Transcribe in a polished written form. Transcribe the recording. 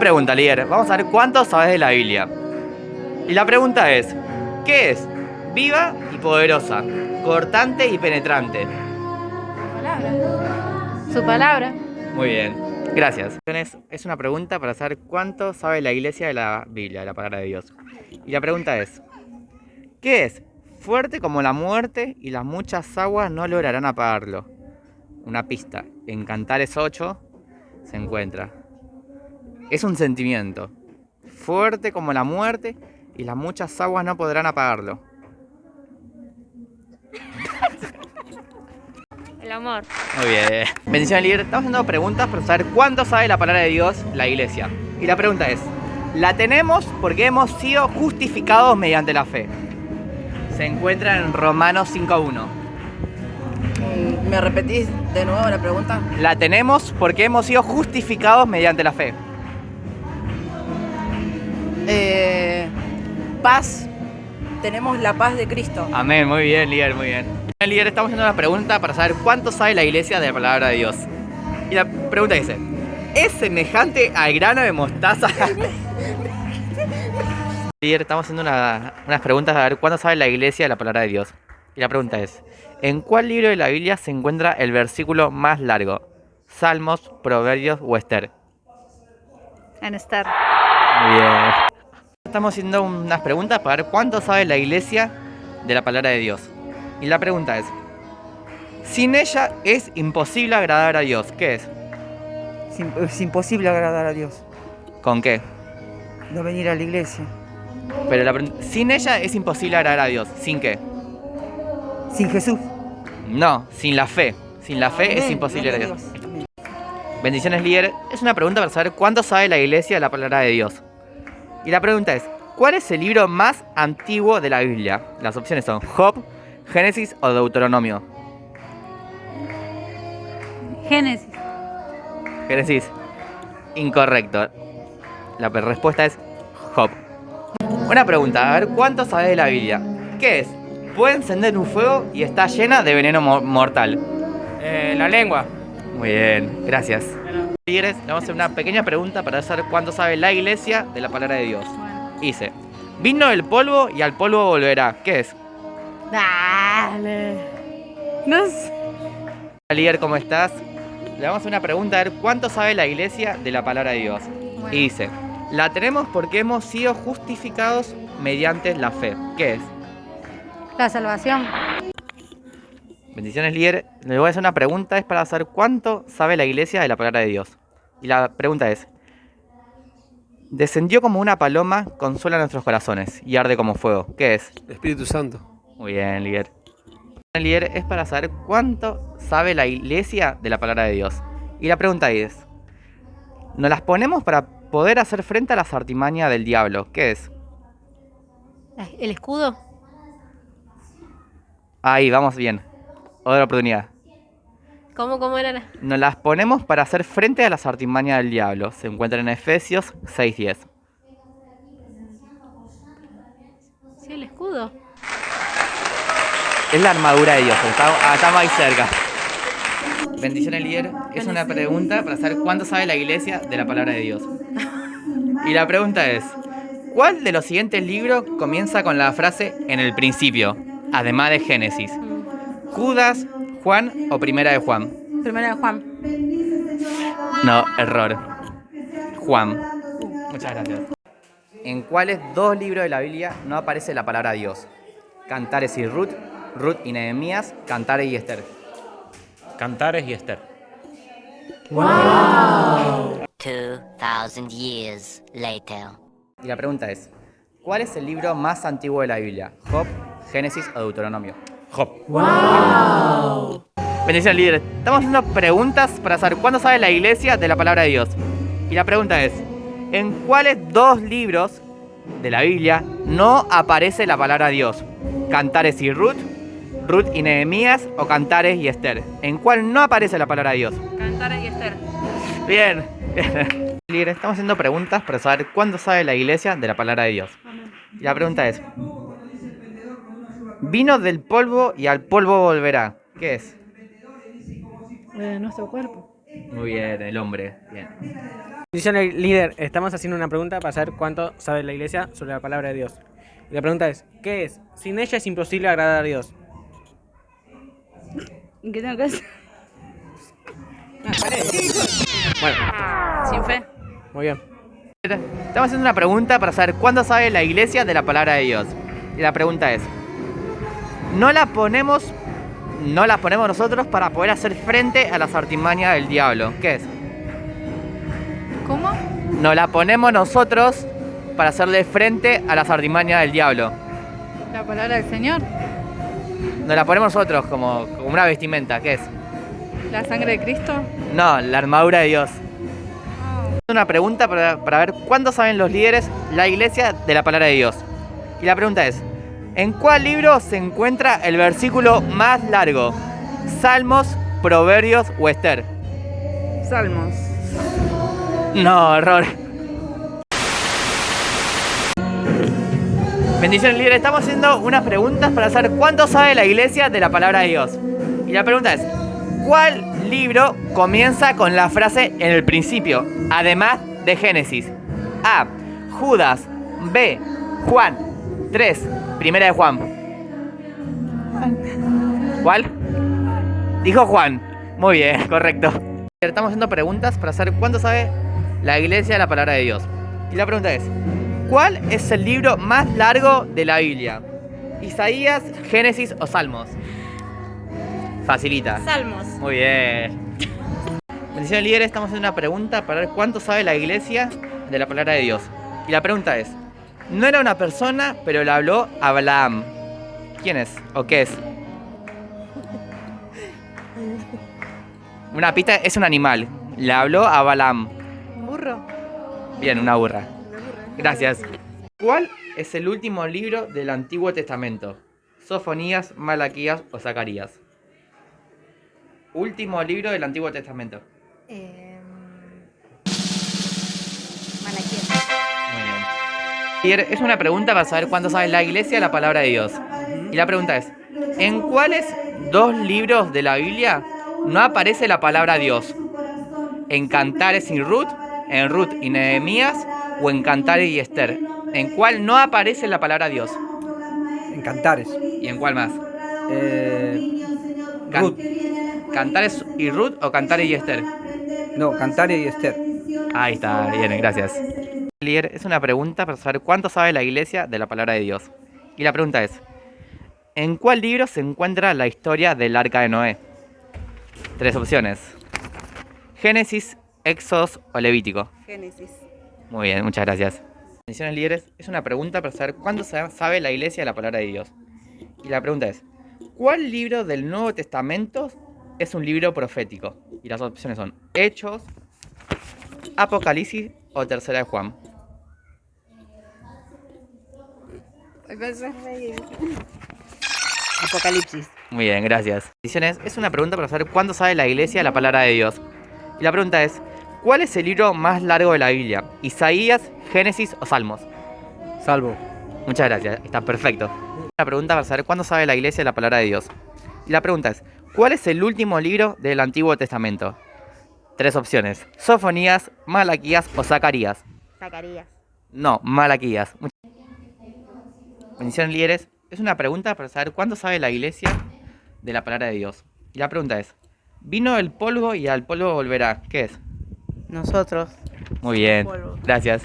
pregunta, líder. Vamos a ver cuánto sabes de la Biblia. Y la pregunta es, ¿qué es? Viva y poderosa, cortante y penetrante. Palabra. Su palabra. Muy bien, gracias. Es una pregunta para saber cuánto sabe la iglesia de la Biblia, de la palabra de Dios. Y la pregunta es, ¿qué es? Fuerte como la muerte y las muchas aguas no lograrán apagarlo. Una pista, en Cantares 8 se encuentra. Es un sentimiento, fuerte como la muerte y las muchas aguas no podrán apagarlo. El amor. Muy bien. Bendición líder, estamos haciendo preguntas para saber cuánto sabe la palabra de Dios la iglesia. Y la pregunta es, ¿la tenemos porque hemos sido justificados mediante la fe? Se encuentra en Romanos 5:1. ¿Me repetís de nuevo la pregunta? La tenemos porque hemos sido justificados mediante la fe. Paz. Tenemos la paz de Cristo. Amén, muy bien, líder, muy bien. Líder, estamos haciendo una pregunta para saber cuánto sabe la iglesia de la palabra de Dios. Y la pregunta dice, ¿es semejante al grano de mostaza? Líder, estamos haciendo unas preguntas para ver cuánto sabe la iglesia de la palabra de Dios. Y la pregunta es, ¿en cuál libro de la Biblia se encuentra el versículo más largo? ¿Salmos, Proverbios o Esther? En Esther. Muy bien. Estamos haciendo unas preguntas para ver cuánto sabe la iglesia de la palabra de Dios. Y la pregunta es, sin ella es imposible agradar a Dios. ¿Qué es? Es imposible agradar a Dios. ¿Con qué? No venir a la iglesia. Pero sin ella es imposible agradar a Dios. ¿Sin qué? Sin Jesús. No, sin la fe. Sin la fe es Amén, imposible gloria agradar a Dios. Amén. Bendiciones, líder. Es una pregunta para saber cuánto sabe la iglesia de la palabra de Dios. Y la pregunta es, ¿cuál es el libro más antiguo de la Biblia? Las opciones son Job, Génesis o Deuteronomio. Génesis. Génesis. Incorrecto. La respuesta es Job. Una pregunta, a ver cuánto sabes de la Biblia. ¿Qué es? Puede encender un fuego y está llena de veneno mortal. La lengua. Muy bien, gracias. Líderes, le vamos a hacer una pequeña pregunta para saber cuánto sabe la iglesia de la palabra de Dios. Dice, vino del polvo y al polvo volverá. ¿Qué es? Dale. No sé. Líder, ¿cómo estás? Le vamos a hacer una pregunta a ver cuánto sabe la iglesia de la palabra de Dios. Bueno. Y dice, la tenemos porque hemos sido justificados mediante la fe. ¿Qué es? La salvación. Bendiciones, líder. Le voy a hacer una pregunta, es para saber cuánto sabe la iglesia de la palabra de Dios. Y la pregunta es, descendió como una paloma, consuela nuestros corazones y arde como fuego. ¿Qué es? Espíritu Santo. Muy bien, líder. Líder, es para saber cuánto sabe la iglesia de la palabra de Dios. Y la pregunta es, ¿nos las ponemos para poder hacer frente a las artimañas del diablo? ¿Qué es? El escudo. Ahí, vamos bien. Otra oportunidad. ¿Cómo era? Nos las ponemos para hacer frente a las artimañas del diablo. Se encuentra en Efesios 6:10. Sí, el escudo. Es la armadura de Dios, pero estamos ahí cerca. Bendiciones, líder. Es una pregunta para saber cuánto sabe la iglesia de la palabra de Dios. Y la pregunta es, ¿cuál de los siguientes libros comienza con la frase en el principio, además de Génesis? ¿Judas, Juan o Primera de Juan? Primera de Juan. No, error. Juan. Muchas gracias. ¿En cuáles dos libros de la Biblia no aparece la palabra Dios? Cantares y Ruth, Ruth y Nehemías, Cantares y Esther. Cantares y Esther. 2,000 years later. Y la pregunta es, ¿cuál es el libro más antiguo de la Biblia? ¿Job, Génesis o Deuteronomio? Job. Bendición, líderes. Estamos haciendo preguntas para saber cuándo sabe la iglesia de la palabra de Dios. Y la pregunta es, ¿en cuáles dos libros de la Biblia no aparece la palabra Dios? ¿Cantares y Ruth, Ruth y Nehemías o Cantares y Esther? ¿En cuál no aparece la palabra Dios? Cantares y Esther. Bien. Líderes, estamos haciendo preguntas para saber cuándo sabe la iglesia de la palabra de Dios. Y la pregunta es, vino del polvo y al polvo volverá. ¿Qué es? Nuestro cuerpo. Muy bien, el hombre. Bien. Bendiciones, líder. Estamos haciendo una pregunta para saber cuánto sabe la iglesia sobre la palabra de Dios. Y la pregunta es, ¿qué es? Sin ella es imposible agradar a Dios. ¿Qué tengo que hacer? Bueno, Sin fe. muy bien. Estamos haciendo una pregunta para saber cuánto sabe la iglesia de la palabra de Dios. Y la pregunta es, no la ponemos nosotros para poder hacer frente a las artimañas del diablo. ¿Qué es? ¿Cómo? No la ponemos nosotros para hacerle frente a las artimañas del diablo. La palabra del Señor. Nos la ponemos nosotros como una vestimenta. ¿Qué es? La sangre de Cristo. No, la armadura de Dios. Una pregunta para ver cuánto saben los líderes la iglesia de la palabra de Dios. Y la pregunta es, ¿en cuál libro se encuentra el versículo más largo? ¿Salmos, Proverbios o Esther? Salmos. No, error. Bendiciones, líderes. Estamos haciendo unas preguntas para saber cuánto sabe la iglesia de la palabra de Dios. Y la pregunta es, ¿cuál libro comienza con la frase en el principio, además de Génesis? A. Judas. B. Juan. 3. Primera de Juan. ¿Cuál? Dijo Juan. Muy bien, correcto. Estamos haciendo preguntas para saber cuánto sabe la iglesia de la palabra de Dios. Y la pregunta es, ¿cuál es el libro más largo de la Biblia? ¿Isaías, Génesis o Salmos? Facilita. Salmos. Muy bien. Bendiciones, líderes. Estamos haciendo una pregunta para ver cuánto sabe la iglesia de la palabra de Dios. Y la pregunta es, no era una persona, pero le habló a Balaam. ¿Quién es? ¿O qué es? Una pista, es un animal. Le habló a Balaam. ¿Un burro? Bien, una burra. Gracias. ¿Cuál es el último libro del Antiguo Testamento? ¿Sofonías, Malaquías o Zacarías? Último libro del Antiguo Testamento. Malaquías. Muy bien. Y es una pregunta para saber cuánto sabe la iglesia la palabra de Dios. Y la pregunta es, ¿en cuáles dos libros de la Biblia no aparece la palabra Dios? ¿En Cantares y Ruth? ¿En Ruth y Nehemías? ¿O en Cantares y Esther? ¿En cuál no aparece la palabra Dios? En Cantares. ¿Y en cuál más? Can- Ruth. ¿Cantares y Ruth o Cantares y Esther? No, Cantares y Esther. Ahí está, bien, gracias. Líder, es una pregunta para saber cuánto sabe la iglesia de la palabra de Dios. Y la pregunta es, ¿en cuál libro se encuentra la historia del arca de Noé? 3 opciones. Génesis, Éxodos o Levítico. Génesis. Muy bien, muchas gracias. Bendiciones, líderes. Es una pregunta para saber cuánto sabe la iglesia de la palabra de Dios. Y la pregunta es, ¿cuál libro del Nuevo Testamento es un libro profético? Y las opciones son Hechos, Apocalipsis o Tercera de Juan. Apocalipsis. Muy bien, gracias. Bendiciones. Es una pregunta para saber cuánto sabe la iglesia de la palabra de Dios. Y la pregunta es, ¿cuál es el libro más largo de la Biblia? ¿Isaías, Génesis o Salmos? Salvo. Muchas gracias, está perfecto. Una pregunta para saber cuándo sabe la iglesia de la palabra de Dios. Y la pregunta es, ¿cuál es el último libro del Antiguo Testamento? 3 opciones, Sofonías, Malaquías o Zacarías. Zacarías. No, Malaquías. Bendiciones, líderes. Es una pregunta para saber cuándo sabe la iglesia de la palabra de Dios. Y la pregunta es, vino el polvo y al polvo volverá. ¿Qué es? Nosotros. Muy bien, Polvo. gracias.